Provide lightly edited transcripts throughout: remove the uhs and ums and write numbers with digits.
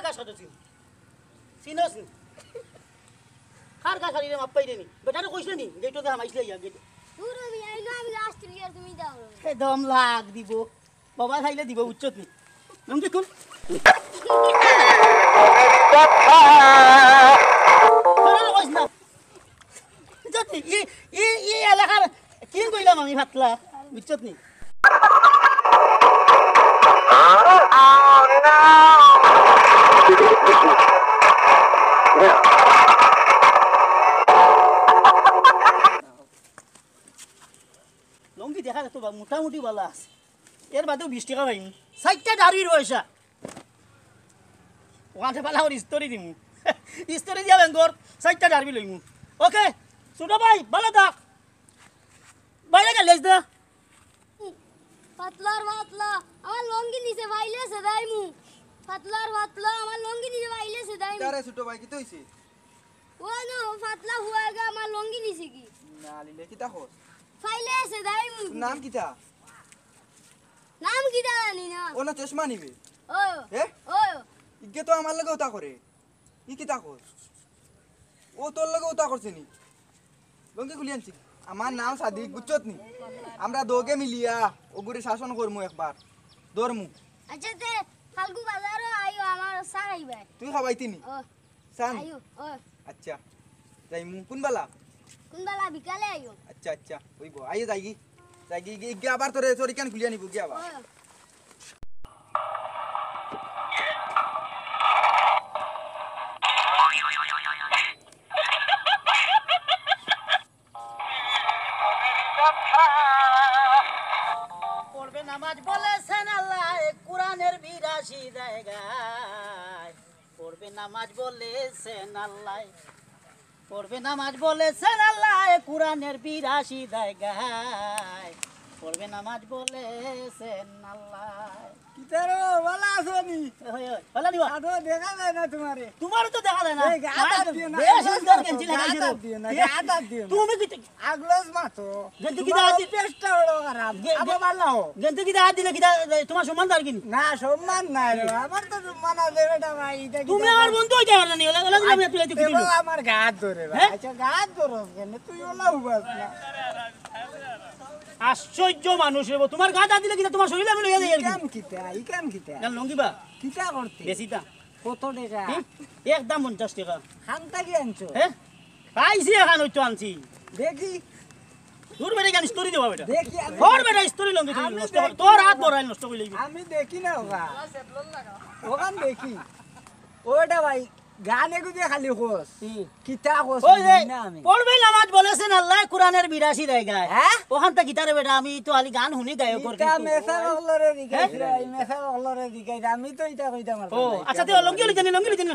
গাছ কাটছিস চিনস নি কার গাছ কাটি মাপ পাই দেনি বেটারে কইছ নি গেটো দে হামাইছলে ইয়া গেটো দূর আমি আইলো আমি লাস্ট ইয়ার তুমি দাও হে দম লাগ দিব বাবা খাইলে দিব উচ্চত নি নাম কি কোন যদি ই এলাকার কি কইলাম আমি ভাতলা উচ্চত নি লঙ্গি দেখা যাচ্ছে মোটামুটি ভালো আছে এর বাদেও 20 টাকা পাইনি 60টা দাঁড়িয়ে রয়েছে ওখানে পালা ওর স্টোরি দিমু স্টোরি দিয়া বেঙ্গর 60টা দাঁড়িয়ে লইমু ওকে ছোট ভাই ভালো থাক বাইরে গেলেস দা পাতলার পাতলা আমার লঙ্গি নিচে বাইলেছে দাইমু পাতলার পাতলা আমার লঙ্গি নিচে বাইলেছে দাইমু কারে ছোট ভাই কি হইছে ও নো পাতলা হুয়াগা আমার লঙ্গি নিচে কি না লিলে কিতা হস ফাইলেছে দাইমু নাম কিতা নাম কি জানি না ও না চশমা নিবে ও হে ও ইকে তো আমার লগে ওটা করে ই কিতা কর ও তোর লগে ওটা করছে নি লঙ্গি খুলি আনছি আমার নাম সাদিক বুঝছত নি আমরা দোগে মিলিয়া ওগুরে শাসন করমু একবার দরমু আচ্ছা তে ফালগু বাজারও আইও আমার সারাইবা তুই খাবাইতি নি ও সান আইও ও আচ্ছা যাইমু কোন বালা কোন বেলা বিকালে আইও আচ্ছা আচ্ছা হইব আইয়ে যাইগি যাইগি গিয়ে আবার তোরে সরি কেন খুলিয়া নিব গিয়ে আবার ও পড়বে নামাজ বলেছেন আল্লাহ কোরআনের 82 জায়গায় পড়বে নামাজ বলেছেন আল্লাহ পড়বে নামাজ বলেছেন আল্লাহ কোরআনের 82 জায়গায় পড়বে নামাজ বলেছেন আল্লাহ কিতারো ভালো আছোনি ভালো নিবা আদো দেখা যায় না তোমারে তোমার তো দেখা যায় না এই গাতা দিও না বেশ সুন্দর কেঞ্চি লাগাইছো গাতা দিও না গাতা দিও না তুমি কি আগলস মাতো গেন্তি কি তোমার দাদি পেস্টটা হলো খারাপ আবো ভালো গেন্তি কি দাদি দিলে কি তোমার সম্মান দার কিনি না সম্মান নাই রে আমার তো সম্মান আছে বেটা ভাই এটা কি তুমি আমার বন্ধু হইতে পারলা নি ওলা ওলা আমি তুই তুই এবার আমার গাত ধরে ভাই হ্যাঁ? আচ্ছা গাত ধরো কেন তুই ওলা উবাস না আশ্চর্য মানুষ রে তোমার গা দিলে কি তোমার শরীরে আমি লইয়া যাই আর কি ই কাম কিতা গাল লঙ্গিবা কিতা করতে বেশি তা কত টাকা একদম 50 টাকা খানটা কি আনছো হ্যাঁ পাইছি এখন ওই তো আনছি দেখি তোর বেটা গান স্টোরি দেবা বেটা দেখি আমি তোর বেটা স্টোরি লঙ্গি তুই আমি নষ্ট দেখি। তোর হাত বড়াই নষ্ট করে লইবি আমি দেখি না ওগা ওখান দেখি ওটা ভাই গান এগুলো খালি খোঁজ কিতা খোঁজ ওই যে না আমি পড়বে নামাজ বলেছেন আল্লাহ কোরআনের 82 জায়গায় হ্যাঁ ওখান থেকে গিটারে বেটা আমি তো খালি গান শুনি গায়ক করি কিতা মেসা অগলরে দিকাইছিল এই মেসা অগলরে দিকাই আমি তো এটা কইতা মার ও আচ্ছা তুই লঙ্গি লিতেন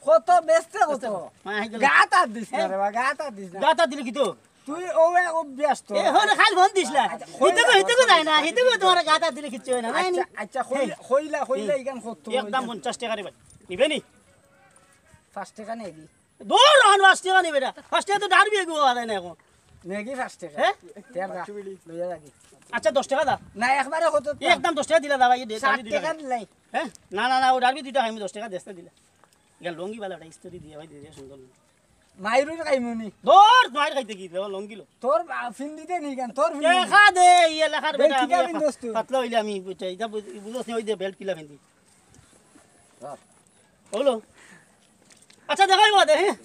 কত ব্যস্ত কত হ্যাঁ গাতা দিস না রে বা গাতা দিস না গাতা দিলে কি তো তুই ওবে অভ্যস্ত এ হরে খাল ফোন দিছলা হিতে যায় না হিতে তোমার গাতা দিলে কিচ্ছু হয় না নাই নি আচ্ছা কইলা ইগান কত একদম 50 টাকা রে ভাই নিবে নি 5 টাকা নেগি দূর আন 5 টাকা নিবে না 5 টাকা তো ডারবি গো আরে না এখন নেগি 5 টাকা হ্যাঁ তের দা লইয়া লাগি আচ্ছা 10 টাকা দা না একবারে কত একদম 10 টাকা দিলা দা ভাই 60 টাকা দিলাই হ্যাঁ না না না ও ডারবি দুইটা আমি 10 টাকা দেস্তা দিলা গেল লঙ্গি वाला একটা স্টোরি দিয়া ভাই দিয়ে সুন্দর মাইরুর কাইমুনি দূর মার খাইতে কি লঙ্গিলো তোর ফিন্দিতে নি গান তোর দেখা দে ইয়ে লেখার বেটা বেল কিটা বিন্দুস তুই? পাতলা হইলে আমি এটা বুঝছ নি ওই দে বেল্ট কিলা ফেন্দি হলো আচ্ছা দেখাই বাদে হ্যাঁ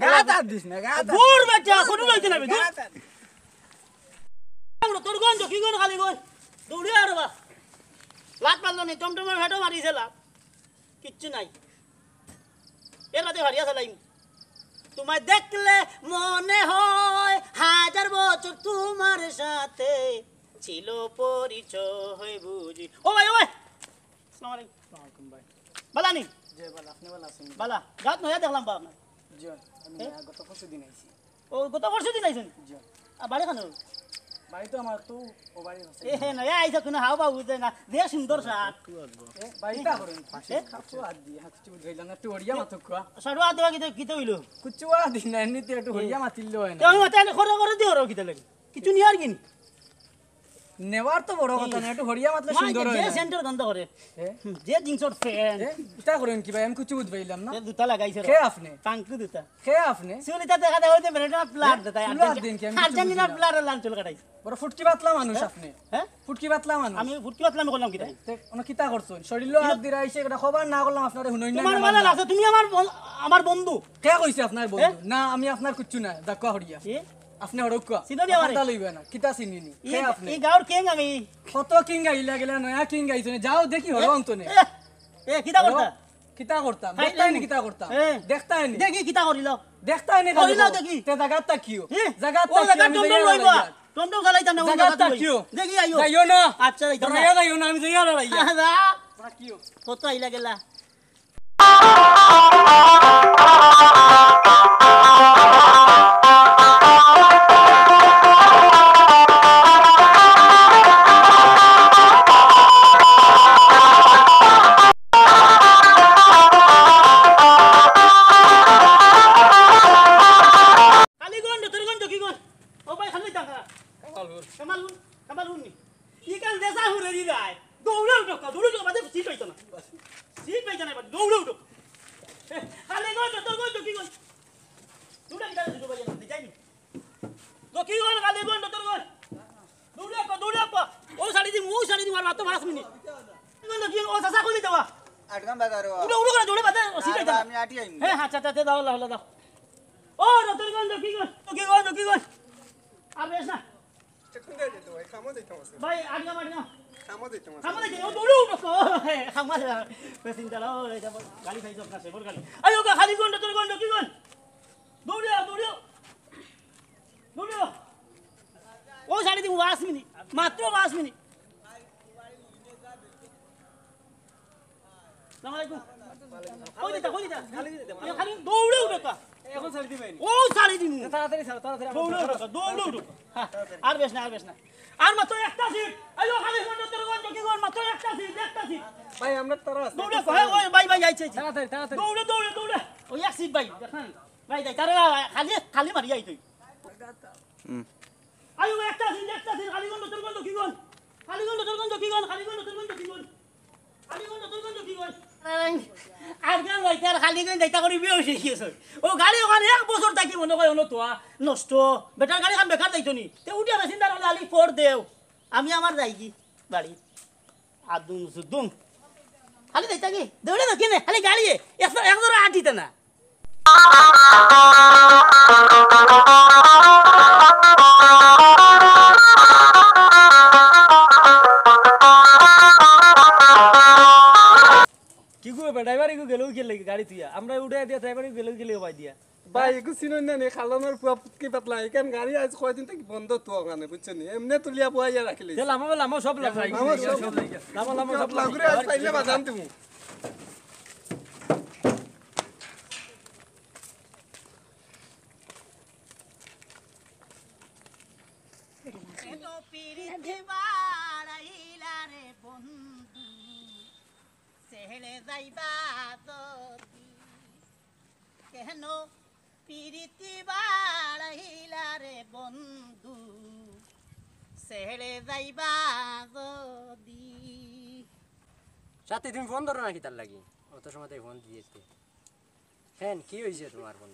গাতা দিস না গাতা দূর বেটা কোন লইতে না দূর গাতা তোর গন্ধ কি গন্ধ খালি গই দৌড়ে আর বা লাত পারলো নি টমটমের হেডো মারিছে লাত কিচ্ছু নাই এর রাতে হারিয়া চালাইম তোমায় দেখলে মনে হয় 1000 বছর তোমার সাথে ছিল পরিচয় বুঝি ও ভাই আসসালামু আলাইকুম ভাই বালানি জয় বালা আপনি বালা আছেন বালা গাত নয়া দেখলাম বা আপনার জি আমি গত পরশু দিন আইছি ও গত বর্ষ দিন আইছেন জি বাড়ি খানো বাড়ি তো আমার তো ও বাড়ি আছে এ হে না আইছা কোন হাও বাবু দে না দে সুন্দর শাক বাড়িটা করেন পাশে খাচ্ছো আদ দি হাচ্ছি বুঝাইলা না টোড়িয়া মাথা কোয়া সাড়ুয়া দেওয়া কিতে হইলো কুচ্চু আ দিন না এমনিতে একটু হইয়া মাতিল হয় তো আমি মাথা করে করে দিও র কিতে লাগে কিছু নি আর কিন নেওয়ার তো বড় কথা না একটু হরিয়া মাতলে সুন্দর যে হয় সেন্টার গন্ধ করে এ? যে জিন্সর ফ্যান এটা করেন কি ভাই আমি কিছু বুঝ পাইলাম না জুতা লাগাইছে কে আপনি টাঙ্কু জুতা কে আপনি চুলিটা দেখা যায় হইতে বেরেটা প্লাট দেতা চুলার দিন কি আমি কিছু আর্জেন্টিনা বুঝি না। প্লাট লাল চুল কাটাই বড় ফুটকি পাতলা মানুষ আপনি হ্যাঁ ফুটকি পাতলা মানুষ আমি ফুটকি পাতলাম করলাম কি তাই তে কোনো কিতা করছুন শরীর হাত দিরা আইছে এটা খবর না করলাম আপনারে হুনই না তোমার মানে লাগছে তুমি আমার বন্ধু কে কইছে আপনার বন্ধু না আমি আপনার কিচ্ছু না দেখো হরিয়া কি আপনি হরক কোয়া চিনো নি আমারে? কথা লইবে না কিতা চিনিনি কে আপনি এই গাঁর কেং আমি কত কিং গাইলা গেলা নয়া কিং গাইছনে যাও দেখি হর অন্তনে এ কিতা করতা কিতা করতাম খাই দেখতাই নি লাইনি। কিতা করতাম এ। দেখতাই নি দেখি কিতা করিল দেখতাই নি করিলাও দেখি। তে জায়গাত তাকিও জায়গাত ও জায়গা টমটম লইবা টমটম চালাইতাম না জায়গাত তাকিও দেখি আইও যাইও না আচ্ছা যাইতাম না তোরা যাইও না আমি যাইয়া লড়াইয়া তাকিও কত আইলা গেলা কালীগঞ্জ তোরগঞ্জ কি গঞ্জ ও ভাই খালি টাকা কামালুন নি ই কাল দেশা হুরে দি যায় দৌড়াও ঢোকা বাদে সিট পাইতো না সিট পাইতো না দৌড়াও ঢোকা কালীগঞ্জ তোরগঞ্জ কি গঞ্জ দুটা কিটা দুটো বাজে না যাইনি তো কি গঞ্জ কালীগঞ্জ তোরগঞ্জ দৌড়াও ও সাড়ি দি মার মাত্র 5 মিনিট গঞ্জ কি ও সাসা কইলি দেওয়া আটগাম বাজার উড়ো করে দৌড়ে বাদে সিট পাইতো না আমি আটি আইম হ্যাঁ আচ্ছা দাও দাও ও তোরগঞ্জ কি গঞ্জ আর বেশ না ভাই আটগাম খামা দেখে ও দৌড়ো খামা পেসিং চালাও এটা গালি খাইছো আপনার সেবর গালি আই ওগা খালি গন্ড তোর গন্ড কি গন্ড দৌড়িও ও সাড়ে দিন 5 মিনিট মাত্র 5 মিনিট আসসালামু আলাইকুম কই দিতা খালি দৌড়ে উঠা এখন ছাড়ি দিবেন ও সাড়ে দিন তাড়াতাড়ি ছাড়ো তাড়াতাড়ি দৌড়ে আর বেশ না আর মাত্র একটা সিট আইও খালি গন্ড তোর গন্ড কি গন্ড মাত্র একটা সিট ভাই আমরা তারা আছে দৌড়ে ওই ভাই আইছে তাড়াতাড়ি তাড়াতাড়ি দৌড়ে ওই এক সিট ভাই দেখেন ভাই যাই তারে খালি মারি আই তুই আইও একটা সিট খালি গন্ড তোর গন্ড কি গন্ড খালি গন্ড তোর গন্ড কি গন্ড আর গান গাইতে আর খালি গান যাইতা করি বিয়ে হইছে গিয়েছে ও গাড়ি ওখানে 1 বছর থাকি মনে কয় হলো তো নষ্ট বেটার গাড়ি খান বেকার যাইতো নি তে উঠে বেশিন দাঁড়া লালি ফোর দেও আমি আমার যাই কি বাড়ি আদুম সুদুম খালি যাইতা কি দৌড়ে না কিনে খালি গাড়ি একদম আটিতে না কি গো ড্রাইভার গো গেলেও গেলে গাড়ি তুইয়া আমরা উঠে দিয়া ড্রাইভার গেলেও গেলে ভাই দিয়া ভাই একটু চিনুন না খালানোর পুয়া পুতকি পাতলা এখান গাড়ি আজ কয়দিন থেকে বন্ধ তো ওখানে বুঝছেন এমনি তুলিয়া বুয়াইয়া রাখিলে চল লামা সব লাগাই আমার সব লামা সব লাগুরে আজ পাইলে বাজান তুমি কেন পিরিতি বাড়াইলা রে বন্ধু ছেড়ে যাইবা যদি সাথে তুমি ফোন ধরো নাকি তার লাগি অত সময় তাই ফোন দিয়েছে হ্যাঁ কি হয়েছে তোমার ফোন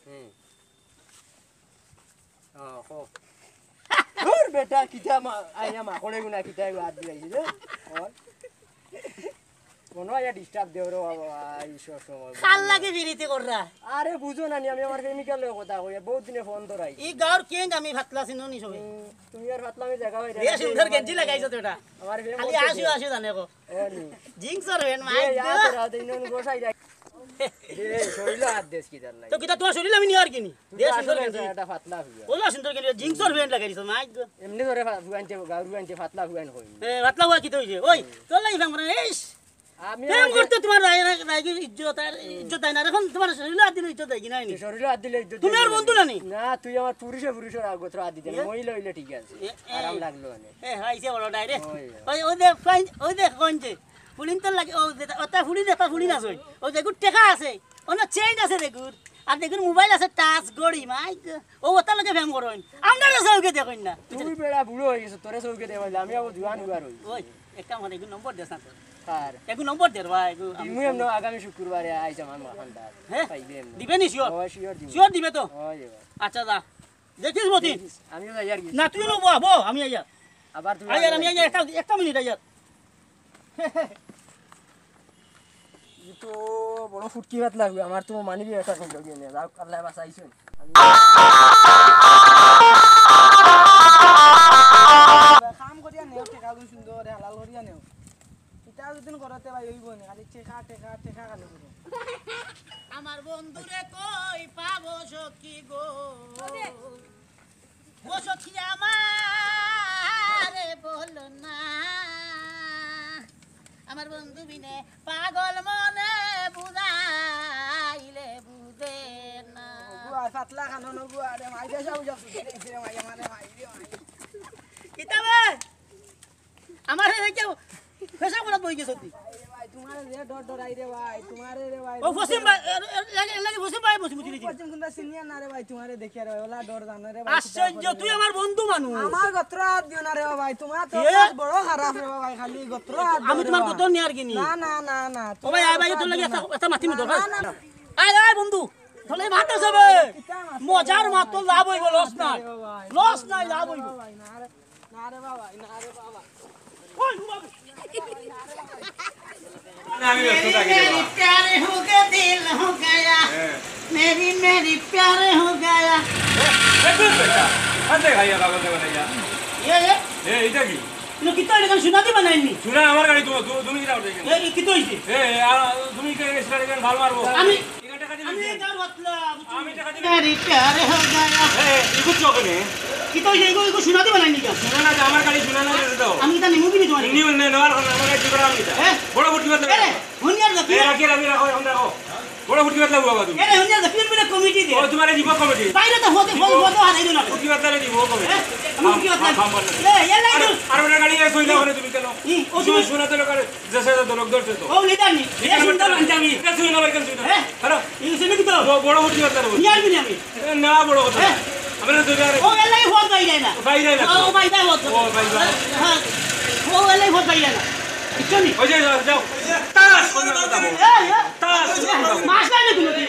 হ্যাঁ ও তোর বেটা কিটা আইনা মাকড়ে গুনা কিটা বাদ দিয়েছি রে কোনো আয়া ডিস্টার্ব দেও রে বাবা এই সব সময় খাল লাগে বিরিতি কররা আরে বুঝো না নি আমি আমার কেমিক্যালের কথা কই বহুত দিনে ফোন ধরাই এই গাঁর কেং আমি ভাতলা চিনো নি সবে তুমি আর ফাতলামি জায়গা হই এ সুন্দর গেঞ্জি লাগাইছো তো এটা আমার খালি আসিও জানে কো নি জিংসর হেন মাই এ ইয়ার রাতে ইনন গোসাই যাই দে শরীর হাত দেশ কি জান তো কিটা তোমার শরীর আমি নিয়ার কিনি দে সুন্দর গেঞ্জি এটা ফাতলা হইয়া ওলা সুন্দর গেঞ্জি জিংসর ভেন লাগাইছো মাই এমনি ধরে ফুয়ানতে গাউরুয়ানতে ফাতলা ফুয়ান কই এ ভাতলা হওয়া কি হইছে ওই তোর লাগি ভাঙ এইস আমি প্রেম করতে তোমার রাইগি ইজ্জত দেয় না এখন তোমার শরীর হাত দিলে ইজ্জত দেয় কি নাই নি শরীর হাত দিলে তুমি আর বন্ধু না নি না তুই আমার পুরুষের আগত হাত দিতে মহিলা হইলে ঠিক আছে আরাম লাগলো অনেক এ হাইছে বড় ডাইরেক্ট ওই ওই দেখ কইছে ফুলিন তো লাগে ও ওটা ফুলি দেখা ফুলি না ওই যে গুড টেকা আছে অন্য চেইন আছে রে গুড আর দেখুন মোবাইল আছে টাচ গড়ি মাই ও ওটার লগে ফেম করুন আপনারা চৌকে দেখুন না তুই বেড়া বুড়ো হয়ে গেছে তোরে চৌকে দেওয়া আমি আবার জোয়ান হইবার হই ওই একটা মানে এগুলো নম্বর দেস না তোর আর এগুলো নম্বর দে ভাই এগুলো তুমি এমন আগামী শুক্রবারে আইসাম আমার খান্ডার হ্যাঁ পাইবে এমন দিবে নি শিওর ওই শিওর দিব শিওর দিবে তো ওই এবার আচ্ছা যা দেখিস মতি আমিও যাই আর কি না তুই বো বো আমি আইয়া আবার তুমি আইয়া আমি আইয়া একটা মিনিট আইয়া তো বড় ফুটকি ভাত লাগবে আমার তো মানিবি একটা কম লাগিয়ে নে যাও আল্লাহ বাঁচাইছেন কাম করিয়া নেও টেকা গুণ সুন্দর হালাল করিয়া নেও এটা যদি করতে ভাই হইব না খালি টেকা টেকা টেকা খালি করো আমার বন্ধুরে কই পাবো সখী গো ও সখী আমারে বলো না আমার বন্ধু বিনে পাগল মনে বুঝাইলে বুঝে না গুয়া পাতলা খানো ন গুয়া রে মাই দেশা বুঝা দেখছি রে মাই আমারে মাই রে মাই কিতাবে আমার কেউ ফেসা করে বই গেছ তুই ভাই তোমারে যে ডর ডর আই রে ভাই তোমারে রে ভাই ও ফসিম ভাই লাগে ফসিম ভাই বসি মুতি পশ্চিম কোনটা সিনিয়র না রে ভাই তোমারে দেখিয়া রে ওলা ডর জানো রে ভাই আশ্চর্য তুই আমার বন্ধু মানুষ আমার গোত্র হাত দিও না রে ভাই তোমার তো এ? বড় খারাপ রে ভাই খালি গোত্র হাত আমি তোমার কত নিয়ার কিনি না না না না ও ভাই আয় ভাই তোর লাগে একটা মাতি মি দরকার না, না। আয় আয় বন্ধু তোলে মাত যাবে মজার মাত তো লাভ হইব লস নাই লস নাই লাভ হইব ভাই না রে না রে বাবা না রে বাবা ওই বাবা मेरी प्यारे हो गए दिल हो गया मेरी मेरी प्यारे हो गया ये नो कितना लेकिन सुना दी बनाइनी শুনা আমার গাড়ি তুমি কি দাও দেখেন ये कितना ही তুমি কি স্টার্ট করেন ভালো মারবো আমি এই টাকা দিন আমি এটার मतलब আমি টাকা দিন मेरी प्यारे हो गया ইকু চোখনে कितना ये को सुना दी बनाइनी क्या শুনা না আমার গাড়ি শুনা না দাও আমি এটা নিমু বিনি তোমার নিউ নেওয়ার আমার গাড়ি করা আমি হ্যাঁ বড় ফুটি বাদ এরে হুনিয়ার দা এ রাখি রাখি রাখো আমরা রাখো বড় ফুটি বাদ লাগবো তুমি এরে হুনিয়ার দা ফির বিনা কমিটি দে ও তোমারে দিব কমিটি বাইরে তো হতে হতে হারাই দিনা ফুটি বাদ লাগে দিব কমিটি আমি কি কথা এ এলা আর ওটা গাড়ি কইলা করে তুমি কেন ও তুমি শুনা তো লোকের জেসে তো লোক ধরছে তো ও লিডার নি এটা সুন্দর আনজামি এটা শুনা না কেন শুনা হ্যালো এই সেনে কি তো বড় ফুটি বাদ লাগবো নিয়ার বিনি আমি না বড় কথা আমরা তো ও এলাই হত বাইরে না বাইরে না ও বাইরে হত ও বাইরে হ্যাঁ ও এলাই হত বাইরে না ইচ্ছনি ওই যে যাও তাস কোন কথা বল তাস মাছ নাই না তুমি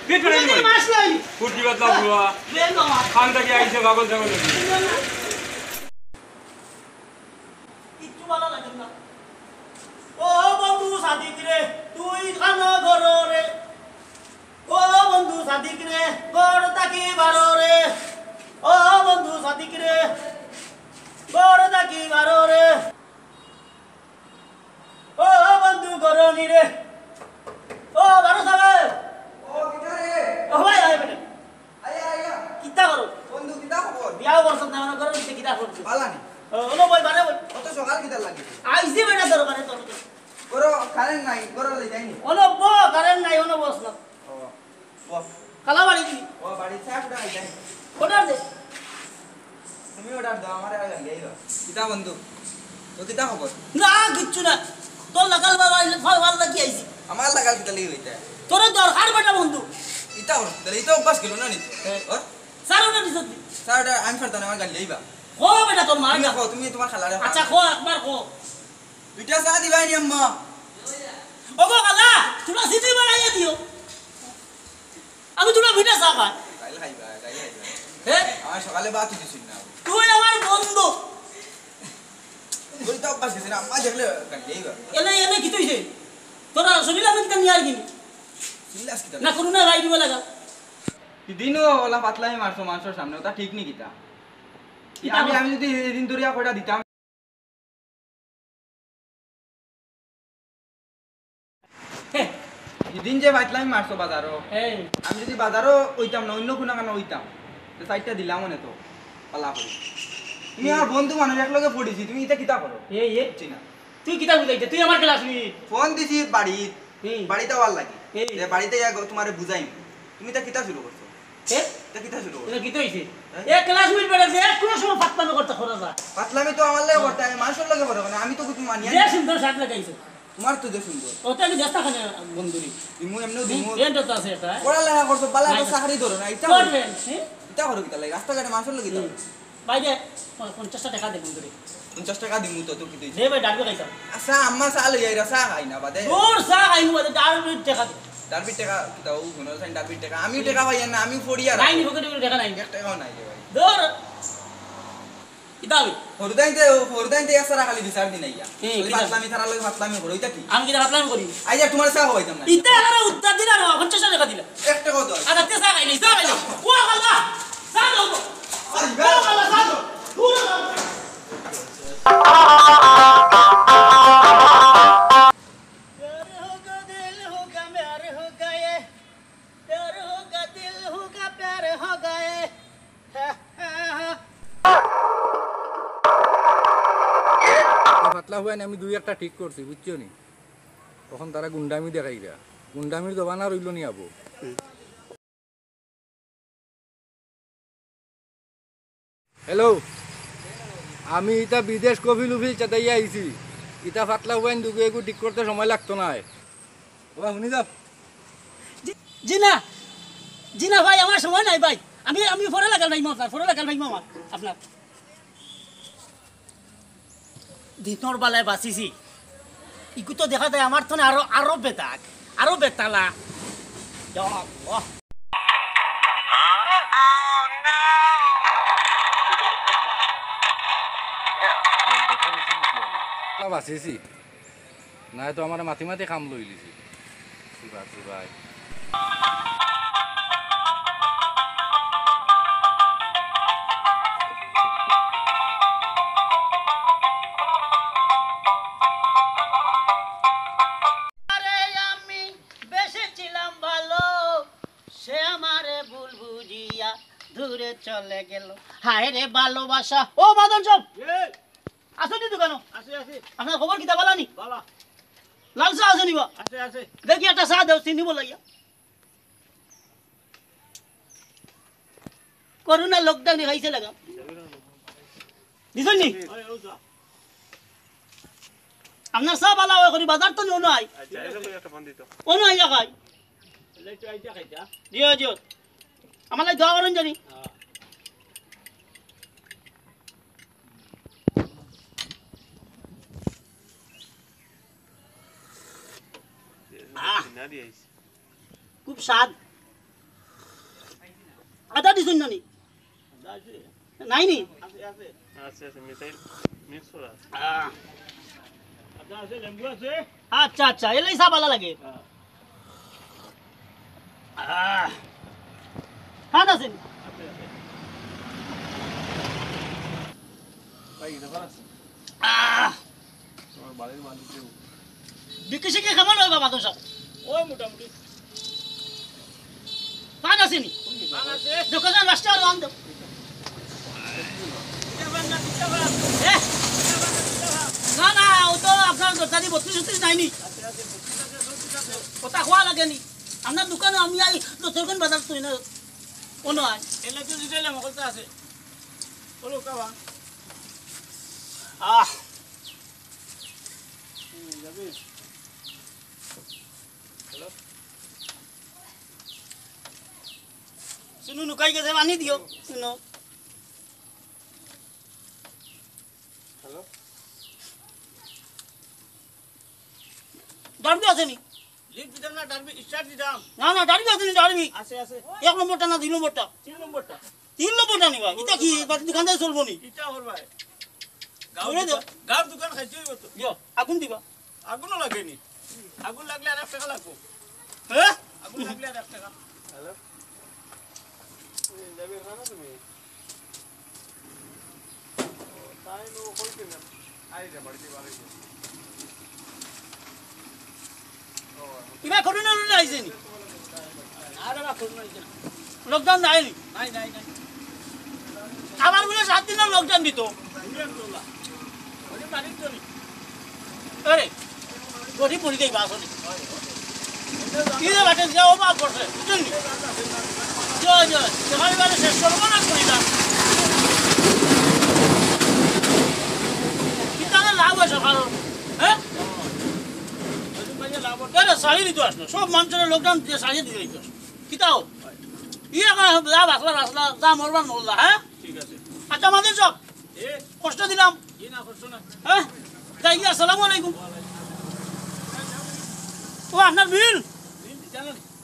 কি করে তুমি মাছ নাই ফুটি বাদ লাগবো বেল দাও খান থেকে আইছে পাগল ছাগল কিচ্ছু ভালো লাগে না ও বন্ধু সাদিক রে তুই খানো ঘর রে ও বন্ধু সাদিক রে গড় তাকি বারো রে ও বন্ধু সাদিক রে গড় তাকি বারো রে ও বন্ধু গরনি রে ও বারো সাহেব ও কিটা রে ও ভাই আয় বেটা আইয়া আইয়া কিতা করো বন্ধু কিটা খবর বিয়াও করছ না মনে করো কিতা করছ বালানি ওলো বই বারে বই কত সকাল কিটা লাগে আইছি বেটা দরকারে তোর করো কারেন্ট নাই করো লই যাইনি ওলো বো কারেন্ট নাই ওলো বস না ও বস কালা বাড়ি দিবি ও বাড়ি চাপ দাই যাই অর্ডার দে তুমি অর্ডার দাও আমারে আগে যাইবা কিটা বন্ধু তো কিটা খবর না কিচ্ছু না তোর লাগাল বাবা ফল ফল লাগি আইছি আমার লাগাল কিটা লাগি হইতা তোর দরকার বেটা বন্ধু ইটা হল তাহলে ইটা অভ্যাস গেল না নিত ও সারো না দিছত স্যার আমি ফেরতাম আমার গাড়ি যাইবা কো বেটা তোর মার তুমি কো তুমি তোমার খালারে আচ্ছা কো একবার কো দুইটা চা দিবাই নি আম্মা ওগো কালা তোমরা সিটি বানাইয়া দিও আমি তোমরা ভিটা চা খাই গাইল খাইবা গাইল খাইবা হ্যাঁ আমার সকালে বাত দিছিস না তুই আমার বন্ধু বলি তো অভ্যাস গেছে না আম্মা দেখলে গাড়ি যাইবা এনে এনে কি তুইছে তোরা শরীর আমি কেন নিয়ার কিনি চিল্লাস কিটা না করুণা রাই দিব লাগা দিনও ওলা পাতলাই মারছো মানুষের সামনে ওটা ঠিক নি কিটা আমি আমি যদি এদিন ধরিয়া কয়টা দিতাম এদিন যে পাতলাই মারছো বাজারও এই আমি যদি বাজারও ওইতাম না অন্য কোনো কেন ওইতাম তো সাইডটা দিলাম মনে তো পালা করি তুমি আমার বন্ধু মানুষ একলগে পড়েছি তুমি এটা কিতা করো এই এ বুঝছি না তুই কিতা বুঝাইতে তুই আমার ক্লাস নি ফোন দিছি বাড়িতে ওয়াল লাগি এই। যে বাড়িতে তোমারে বুঝাইম তুমি তা কিতা শুরু করছো এ তা কিতা শুরু করছো এটা কি হইছে এক ক্লাস মিট বেড়ে যে এক কোনো সময় ফাতপানো করতে খরচ যায় পাতলামি তো আমার লাগে করতে আমি মানুষের লাগে করো না আমি তো কিছু মানিয়া যে সুন্দর শাক লাগাইছো তোমার তো যে সুন্দর ওতে আমি দেশটা খানে বন্ধুরি দিমু এমনিও দিমু এন্ড তো আছে এটা পড়ালেখা করছো বালা তো চাকরি ধরো না এটা করবেন হ্যাঁ এটা করো কিতা লাগে রাস্তাঘাটে মানুষের লাগি দাও বাইরে 50 টাকা দে বন্ধুরি 50 টাকা দিমু তো কি দিই দে ভাই ডাকবে খাইতাম আচ্ছা আম্মা চাল যাইরা চা খাই না বাদে দূর সা আইনু বাদে ডাল টাকা দে ডারবি টাকা কিতা ও গুণ সাইন ডারবি টাকা আমিও টাকা পাই না আমি পড়ি আর নাই নি পকেটে টাকা নাই 1 টাকাও নাই রে ভাই দূর কিতাবি হরদাইতে আসরা খালি বিচার দি নাইয়া হুম, ওই কিতা? পাতলামি থারা লাগে পাতলামি করো এটা কি আমি কি হাতলাম করি আই যা তোমার চা হইতাম না ইতা করে উত্তর দিলা না 50 টাকা দিলা 1 টাকাও দাও আদা তে সা খাইনি সা খাইনি ও আল্লাহ সা দাও তো ও আল্লাহ সা দাও দূর प्यार होगा दिल होगा प्यार होगा ये प्यार होगा दिल होगा प्यार होगा ये পাতলা হুয়াই আমি দুই একটা ঠিক করছি বুঝছো নি তখন তারা গুন্ডামি দেখাইরা গুন্ডামির জবানা রইল নি আবো হ্যালো আমি ইটা বিদেশ কফিল উফিল চাতাইয়া আইছি ইটা পাতলা হুয়াইন দুগু এগু ঠিক করতে সময় লাগতো না বাবা শুনি যাও জিনা জিনা ভাই আমার সময় নাই ভাই আমি আমি ফরে লাগাল ভাই আপনার ফরে লাগাল ভাই মামা আপনার দিনর বেলায় বাঁচিছি ইকু তো দেখা যায় আমার তো আরো আরো বেতাক আরো বেতালা বাঁচিছি নাই তো আমার মাতি মাতি কাম লই লিছি ভাই আরে আমি বেসেছিলাম ভালো সে আমারে ভুল বুঝিয়া দূরে চলে গেল হায় রে ভালোবাসা ও মাদন সব আসনি দোকানো আপনার খবর কিতা বলানি লাল চা আছে নিবা দেখি একটা চা দেও চিনিব লাগিয়া করোনা লকডাউনে খাইছে লাগা দিছনি আপনার চা বালা হয় করি বাজার তো নিও নাই অনু আইয়া খাই দিও দিও আমার লাই দোয়া করেন জানি খুব স্বাদ আদা দিছুন নানি নাই নি আচ্ছা আচ্ছা এলাই চা ভালো লাগে খান আছে বিকে শিখে খাবার হয় বাবা তো সব ওই মোটামুটি পান আছে নি দোকানে রাস্তা আর আন দাও না না ও তো আপনার দরকারি 32 নাইনি কথা খোয়া লাগেনি আপনার দোকানে আমি আই দোকান বাজার তুই না কোনো আই এলে তো দিলে মকলতা আছে বলো কাবা যাবি হ্যালো শুনো নুকাই গেছে পানি দিও শুনো হ্যালো ডারবি আছে নি লিফট দিতাম না ডারবি স্টার্ট দিতাম না না ডারবি আছে নি ডারবি আছে আছে 1 নম্বরটা না 2 নম্বরটা 3 নম্বরটা 3 নম্বরটা নিবা এটা কি বাকি দোকানদার চলবো নি এটা হর ভাই গাঁর দোকান খাইতে হইব তো দিও আগুন দিবা আগুনও লাগেনি আগুন লাগলে আর 1 টাকা লাগবো হ্যাঁ আগুন লাগলে আর 1 টাকা হ্যালো যাবে না তুমি তাই নো কইতে না আই রে বাড়িতে বাড়িতে ইবা করোনা না আইছে নি আরে বা করোনা আইছে লকডাউন নাই নি নাই নাই নাই আমার বলে 7 দিনের লকডাউন দিত ওরে বাড়ি তো নি আরে গড়ি পড়ি গই বাস নি কি রে বাটে যাও মা পড়ছে বুঝলি যা যা তোমার বাড়ি শেষ করব না কইলা কি তাহলে লাভ আছে ভালো হ্যাঁ এটা শাড়ি দিতে আসলো সব মানুষের লকডাউন দিয়ে শাড়ি দিয়ে দিতে আসলো কিতাও ইয়ে যা বাসলা রাসলা যা মরবার মরলা হ্যাঁ ঠিক আছে আচ্ছা আমাদের সব এ কষ্ট দিলাম কি না করছো না হ্যাঁ যাই গিয়ে আসসালামু আলাইকুম ও আপনার বিল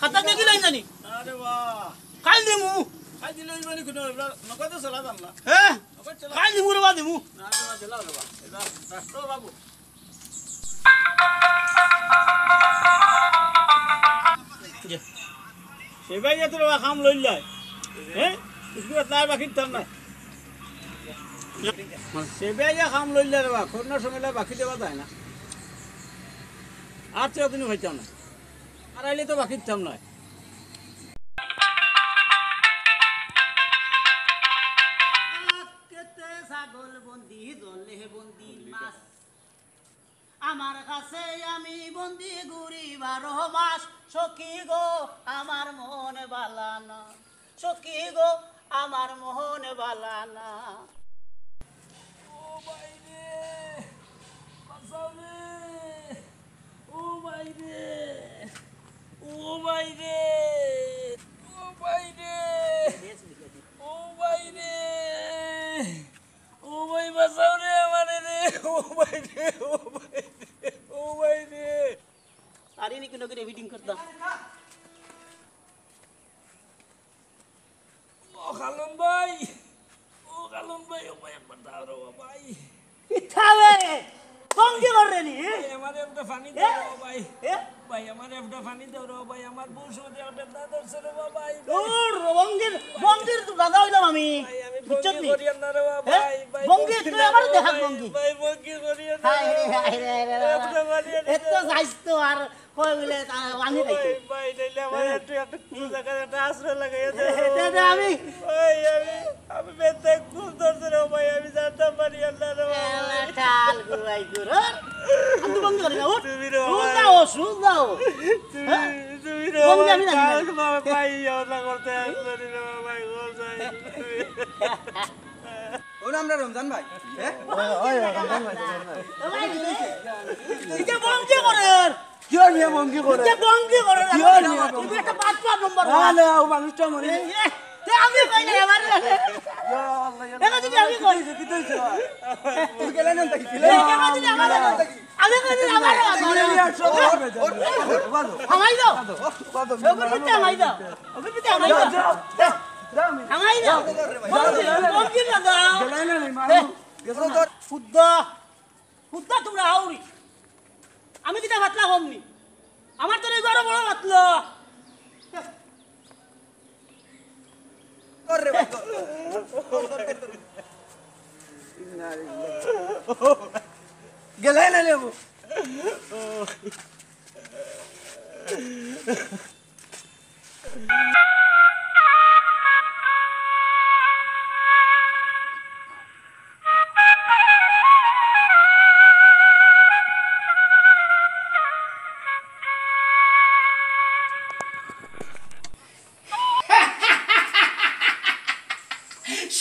খাতা দিয়ে দিলেন জানি আরে বাহ কাল দিমু খাই দিলে মানে কোনো নকতে চলা যান না হ্যাঁ কাল দিমু রে বা দিমু না না দিলা রে বাহ এটা রাষ্ট্র বাবু সেবাই এত খাম লইলাই হ্যাঁ স্কুলে তাই বাকি তার না সেবাই খাম লইলে রে বা করোনার সময় বাকি দেওয়া যায় না আর চেয়ে তুমি হইতাম না আর আইলে তো বাকি দিতাম নয় ছাগল বন্দি জলে বন্দি মাছ আমার কাছে আমি বন্দি ঘুরি 12 মাস সখী গো আমার মন বালানা সখী গো আমার মন বালানা আর ইনি কোনো করে মিটিং করতাম খাবে কম কি কররে নি বঙ্গির দাদা হইলাম আমি বুঝছত নি বঙ্গির তুই আমার দেখাত বঙ্গি এত যাইস তো আর কই বলে আনি আমি ঠাল গুরাই গুর আমি বঙ্গি করি না ও সুজ দাও বঙ্গি আমি না ওন আমরা রমজান ভাই হ্যাঁ এটা বঙ্গি করে কিয় নিয়ে মঙ্গি করে এটা বঙ্গি করে তুমি একটা 5 নম্বর না না ও মানুষটা মরে তে আমি কই না আমার এটা যদি আমি কই কি তুইছ তুই গেলেন না কি আমি কই আমার হামাই দাও ওকে পিতে হামাই দাও ওকে পিতে হামাই দাও হামাই দাও বঙ্গি না দাও গেলেন না মারু খুদ্দা তোমরা আউরি আমি কিটা ভাতলা কমনি আমার তো এই বড় বড় ভাতলো কর রে ভাই গেলেন না লেবু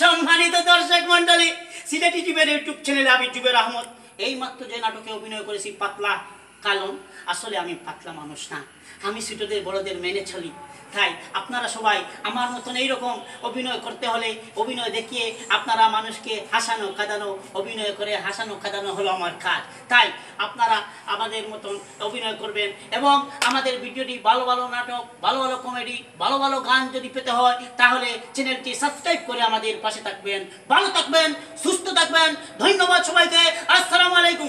সম্মানিত দর্শক মন্ডলী সিলেটি টিভির ইউটিউব চ্যানেলে আমি জুবের আহমদ এই মাত্র যে নাটকে অভিনয় করেছি পাতলা কালন আসলে আমি পাতলা মানুষ না আমি ছোটদের বড়দের মেনে চলি তাই আপনারা সবাই আমার মতন এইরকম অভিনয় করতে হলে অভিনয় দেখিয়ে আপনারা মানুষকে হাসানো কাঁদানো অভিনয় করে হাসানো কাঁদানো হলো আমার কাজ তাই আপনারা আমাদের মতন অভিনয় করবেন এবং আমাদের ভিডিওটি ভালো ভালো নাটক ভালো ভালো কমেডি ভালো ভালো গান যদি পেতে হয় তাহলে চ্যানেলটি সাবস্ক্রাইব করে আমাদের পাশে থাকবেন ভালো থাকবেন সুস্থ থাকবেন ধন্যবাদ সবাইকে আসসালামু আলাইকুম